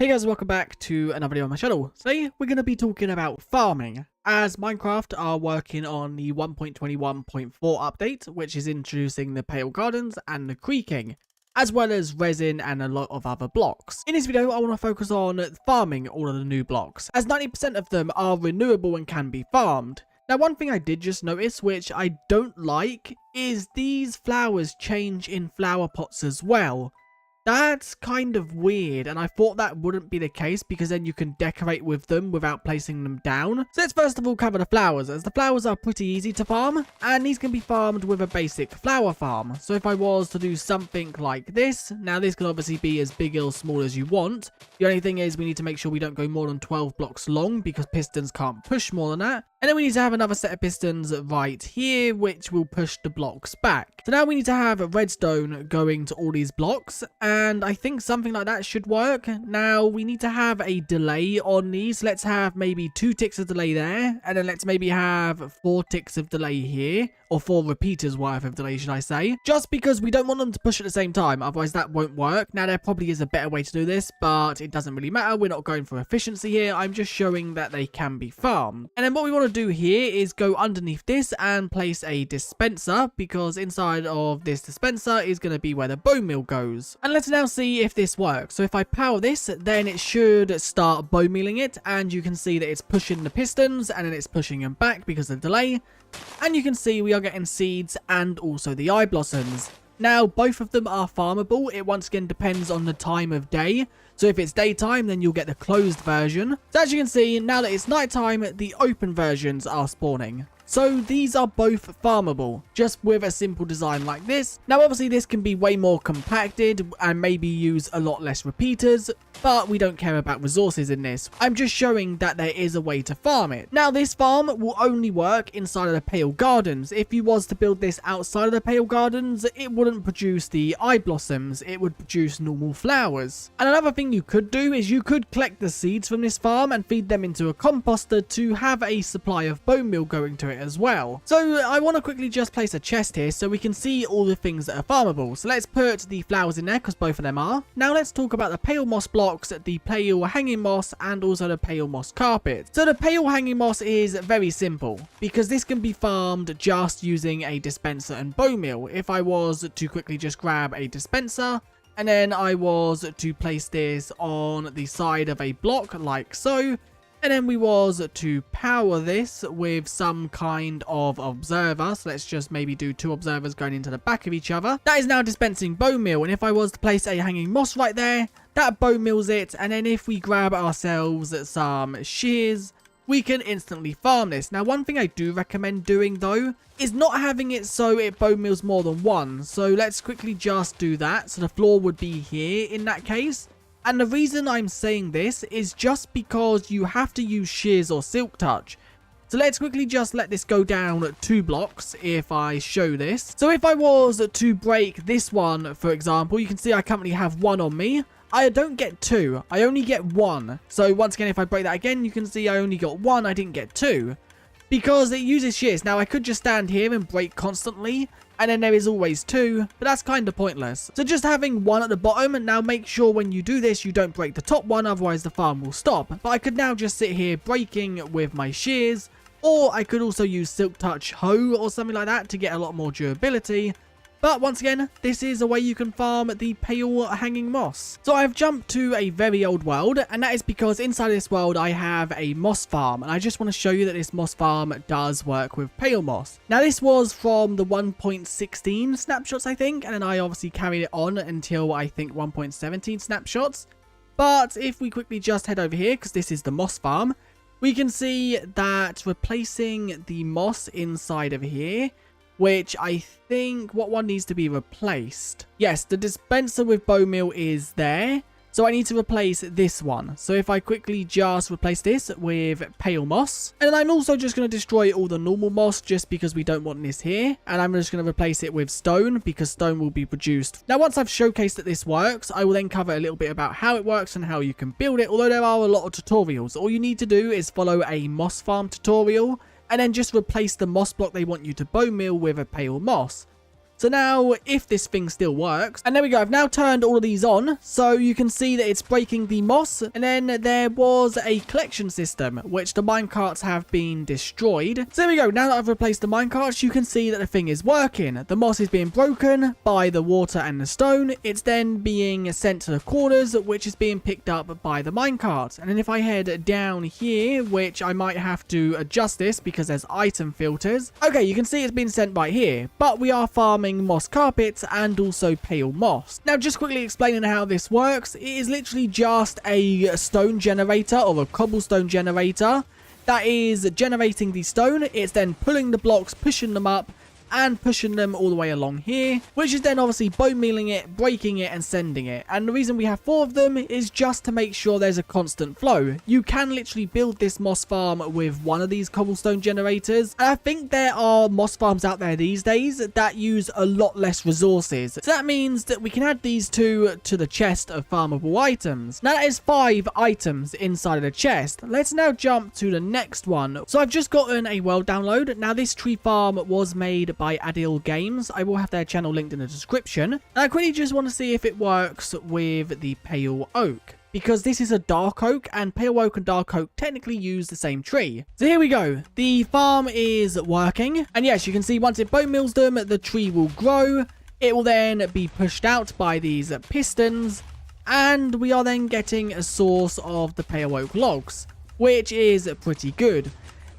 Hey guys, welcome back to another video on my channel. Today we're going to be talking about farming, as Minecraft are working on the 1.21.4 update, which is introducing the Pale Gardens and the Creaking, as well as Resin and a lot of other blocks. In this video I want to focus on farming all of the new blocks, as 90% of them are renewable and can be farmed. Now, one thing I did just notice, which I don't like, is these flowers change in flower pots as well. That's kind of weird, and I thought that wouldn't be the case because then you can decorate with them without placing them down. So let's first of all cover the flowers, as the flowers are pretty easy to farm, and these can be farmed with a basic flower farm. So if I was to do something like this, now this can obviously be as big or small as you want. The only thing is we need to make sure we don't go more than 12 blocks long because pistons can't push more than that. And then we need to have another set of pistons right here, which will push the blocks back. So now we need to have redstone going to all these blocks, and I think something like that should work. Now we need to have a delay on these. Let's have maybe 2 ticks of delay there, and then let's maybe have 4 ticks of delay here, or 4 repeaters worth of delay, should I say, just because we don't want them to push at the same time, otherwise that won't work. Now there probably is a better way to do this, but it doesn't really matter. We're not going for efficiency here. I'm just showing that they can be farmed. And then what we want to do here is go underneath this and place a dispenser, because inside of this dispenser is going to be where the bone meal goes. And let's now see if this works. So if I power this, then it should start bone mealing it, and you can see that it's pushing the pistons and then it's pushing them back because of the delay. And you can see we are getting seeds and also the eye blossoms. Now, both of them are farmable. It once again depends on the time of day. So if it's daytime, then you'll get the closed version. So as you can see, now that it's nighttime, the open versions are spawning. So these are both farmable, just with a simple design like this. Now obviously this can be way more compacted and maybe use a lot less repeaters, but we don't care about resources in this. I'm just showing that there is a way to farm it. Now this farm will only work inside of the Pale Gardens. If you was to build this outside of the Pale Gardens, it wouldn't produce the eye blossoms, it would produce normal flowers. And another thing you could do is you could collect the seeds from this farm and feed them into a composter to have a supply of bone meal going to it as well. So I want to quickly just place a chest here so we can see all the things that are farmable. So let's put the flowers in there because both of them are. Now let's talk about the pale moss blocks, the pale hanging moss, and also the pale moss carpet. So the pale hanging moss is very simple because this can be farmed just using a dispenser and bone meal. If I was to quickly just grab a dispenser and then I was to place this on the side of a block like so, and then we was to power this with some kind of observer. So let's just maybe do 2 observers going into the back of each other. That is now dispensing bone meal. And if I was to place a hanging moss right there, that bone meals it. And then if we grab ourselves some shears, we can instantly farm this. Now, one thing I do recommend doing though is not having it so it bone meals more than one. So let's quickly just do that. So the floor would be here in that case. And the reason I'm saying this is just because you have to use shears or silk touch. So let's quickly just let this go down 2 blocks if I show this. So if I was to break this one, for example, you can see I currently have 1 on me. I don't get 2. I only get 1. So once again, if I break that again, you can see I only got 1. I didn't get 2. Because it uses shears. Now I could just stand here and break constantly, and then there is always 2, but that's kind of pointless. So just having 1 at the bottom, now make sure when you do this you don't break the top one, otherwise the farm will stop. But I could now just sit here breaking with my shears, or I could also use silk touch hoe or something like that to get a lot more durability. But once again, this is a way you can farm the pale hanging moss. So I've jumped to a very old world, and that is because inside this world I have a moss farm, and I just want to show you that this moss farm does work with pale moss. Now this was from the 1.16 snapshots, I think, and then I obviously carried it on until I think 1.17 snapshots. But if we quickly just head over here, because this is the moss farm, we can see that replacing the moss inside of here, which I think what one needs to be replaced. Yes, the dispenser with bone meal is there. So I need to replace this one. So if I quickly just replace this with pale moss. And then I'm also just going to destroy all the normal moss just because we don't want this here. And I'm just going to replace it with stone because stone will be produced. Now once I've showcased that this works, I will then cover a little bit about how it works and how you can build it. Although there are a lot of tutorials. All you need to do is follow a moss farm tutorial, and then just replace the moss block they want you to bone meal with a pale moss. So now, if this thing still works, and there we go, I've now turned all of these on, so you can see that it's breaking the moss, and then there was a collection system, which the minecarts have been destroyed. So there we go, now that I've replaced the minecarts, you can see that the thing is working. The moss is being broken by the water and the stone, it's then being sent to the corners, which is being picked up by the minecart. And then if I head down here, which I might have to adjust this because there's item filters. Okay, you can see it's been sent right here, but we are farming moss carpets and also pale moss. Now, just quickly explaining how this works, it is literally just a stone generator or a cobblestone generator that is generating the stone. It's then pulling the blocks, pushing them up, and pushing them all the way along here, which is then obviously bone mealing it, breaking it, and sending it. And the reason we have 4 of them is just to make sure there's a constant flow. You can literally build this moss farm with one of these cobblestone generators, and I think there are moss farms out there these days that use a lot less resources. So that means that we can add these 2 to the chest of farmable items. Now that is 5 items inside of the chest. Let's now jump to the next one. So I've just gotten a world download. Now this tree farm was made by Adil Games. I will have their channel linked in the description. And I quickly just want to see if it works with the pale oak, because this is a dark oak, and pale oak and dark oak technically use the same tree. So here we go. The farm is working, and yes, you can see once it bone mills them, the tree will grow. It will then be pushed out by these pistons, and we are then getting a source of the pale oak logs, which is pretty good.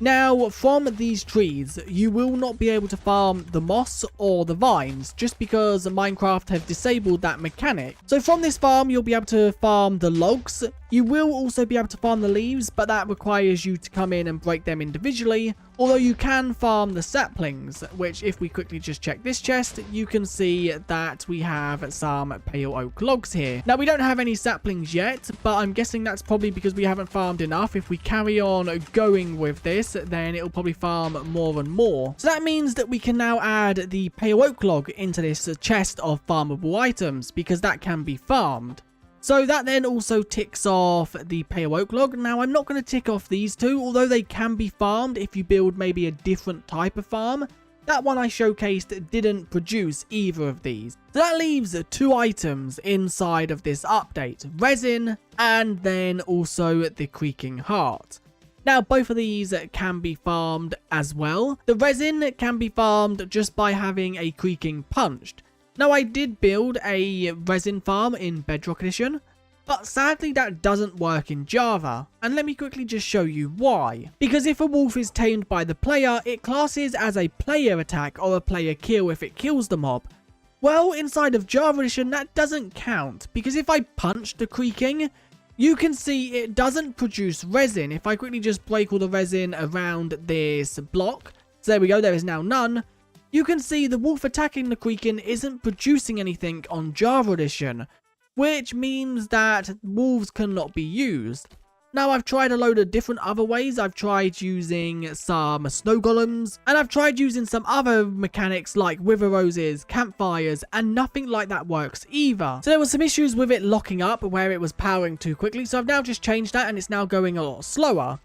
Now, from these trees, you will not be able to farm the moss or the vines, just because Minecraft have disabled that mechanic. So from this farm, you'll be able to farm the logs. You will also be able to farm the leaves, but that requires you to come in and break them individually. Although you can farm the saplings, which if we quickly just check this chest, you can see that we have some pale oak logs here. Now, we don't have any saplings yet, but I'm guessing that's probably because we haven't farmed enough. If we carry on going with this, then it'll probably farm more and more. So that means that we can now add the pale oak log into this chest of farmable items, because that can be farmed. So that then also ticks off the pale oak log. Now, I'm not going to tick off these 2, although they can be farmed if you build maybe a different type of farm. That one I showcased didn't produce either of these. So that leaves 2 items inside of this update: resin and then also the creaking heart. Now, both of these can be farmed as well. The resin can be farmed just by having a creaking punched. Now, I did build a resin farm in Bedrock Edition, but sadly that doesn't work in Java. And let me quickly just show you why. Because if a wolf is tamed by the player, it classes as a player attack or a player kill if it kills the mob. Well, inside of Java Edition, that doesn't count, because if I punch the creaking, you can see it doesn't produce resin. If I quickly just break all the resin around this block, so there we go, there is now none. You can see the wolf attacking the creaking isn't producing anything on Java Edition, which means that wolves cannot be used. Now, I've tried a load of different other ways. I've tried using some snow golems, and I've tried using some other mechanics like wither roses, campfires, and nothing like that works either. So there were some issues with it locking up where it was powering too quickly, so I've now just changed that and it's now going a lot slower.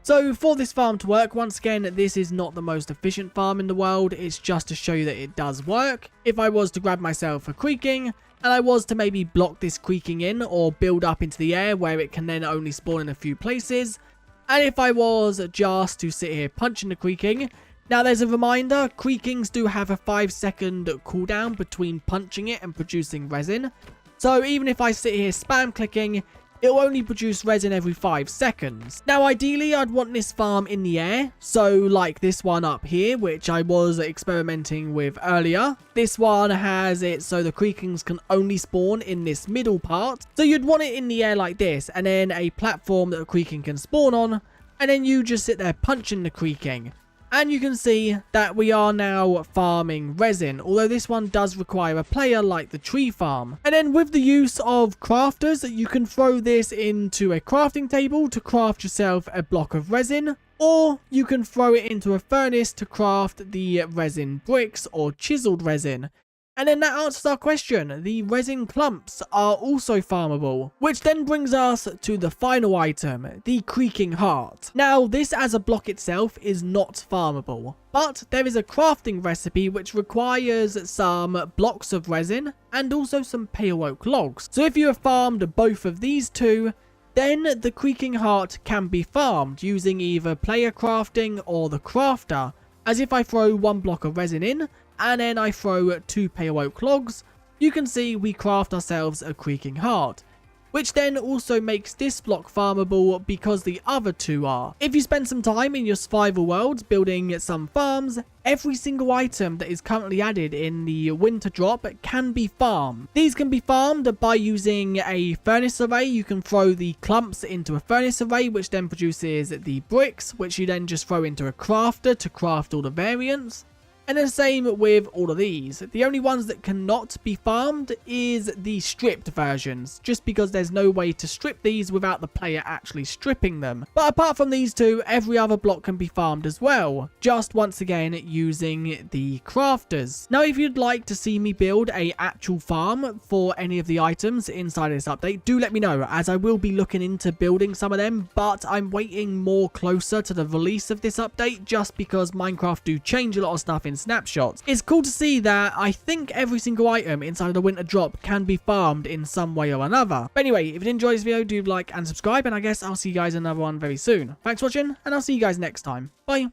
So for this farm to work, once again, this is not the most efficient farm in the world. It's just to show you that it does work. If I was to grab myself a creaking, and I was to maybe block this creaking in or build up into the air where it can then only spawn in a few places, and if I was just to sit here punching the creaking, now there's a reminder, creakings do have a 5-second cooldown between punching it and producing resin. So even if I sit here spam clicking, it will only produce resin every 5 seconds. Now, ideally, I'd want this farm in the air. So, like this one up here, which I was experimenting with earlier. This one has it so the creakings can only spawn in this middle part. So, you'd want it in the air like this, and then a platform that a creaking can spawn on. And then you just sit there punching the creaking. And you can see that we are now farming resin, although this one does require a player like the tree farm. And then with the use of crafters, you can throw this into a crafting table to craft yourself a block of resin, or you can throw it into a furnace to craft the resin bricks or chiseled resin. And then that answers our question. The resin clumps are also farmable, which then brings us to the final item, the Creaking heart. Now, this as a block itself is not farmable, but there is a crafting recipe which requires some blocks of resin and also some pale oak logs. So if you have farmed both of these two, then the Creaking heart can be farmed using either player crafting or the crafter. As if I throw one block of resin in, and then I throw 2 pale oak logs, you can see we craft ourselves a Creaking heart, which then also makes this block farmable because the other two are. If you spend some time in your survival world building some farms, every single item that is currently added in the winter drop can be farmed. These can be farmed by using a furnace array. You can throw the clumps into a furnace array, which then produces the bricks, which you then just throw into a crafter to craft all the variants. And the same with all of these. The only ones that cannot be farmed is the stripped versions, just because there's no way to strip these without the player actually stripping them. But apart from these two, every other block can be farmed as well, just once again using the crafters. Now, if you'd like to see me build a actual farm for any of the items inside this update, do let me know, as I will be looking into building some of them, but I'm waiting more closer to the release of this update, just because Minecraft do change a lot of stuff in snapshots. It's cool to see that I think every single item inside of the winter drop can be farmed in some way or another. But anyway, if you enjoyed this video, do like and subscribe, and I guess I'll see you guys in another one very soon. Thanks for watching, and I'll see you guys next time. Bye.